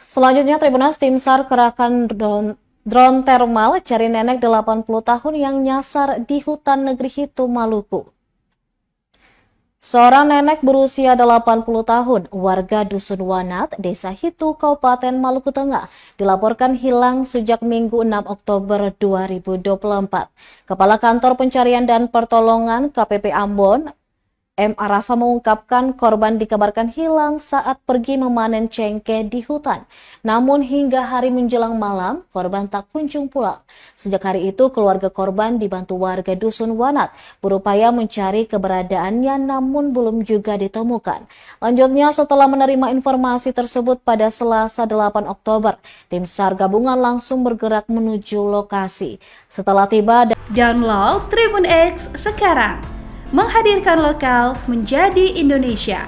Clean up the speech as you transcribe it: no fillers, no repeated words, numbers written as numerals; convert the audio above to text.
Selanjutnya, Tribunnews tim SAR kerahkan drone thermal cari nenek 80 tahun yang nyasar di hutan negeri Hitu, Maluku. Seorang nenek berusia 80 tahun, warga Dusun Wanat, Desa Hitu, Kabupaten Maluku Tengah, dilaporkan hilang sejak Minggu 6 Oktober 2024. Kepala Kantor Pencarian dan Pertolongan KPP Ambon, M. Arafa mengungkapkan korban dikabarkan hilang saat pergi memanen cengkeh di hutan. Namun hingga hari menjelang malam, korban tak kunjung pulang. Sejak hari itu, keluarga korban dibantu warga Dusun Wanat berupaya mencari keberadaannya namun belum juga ditemukan. Lanjutnya, setelah menerima informasi tersebut pada Selasa 8 Oktober, tim SAR gabungan langsung bergerak menuju lokasi. Setelah tiba, download Tribun X sekarang. Menghadirkan lokal menjadi Indonesia.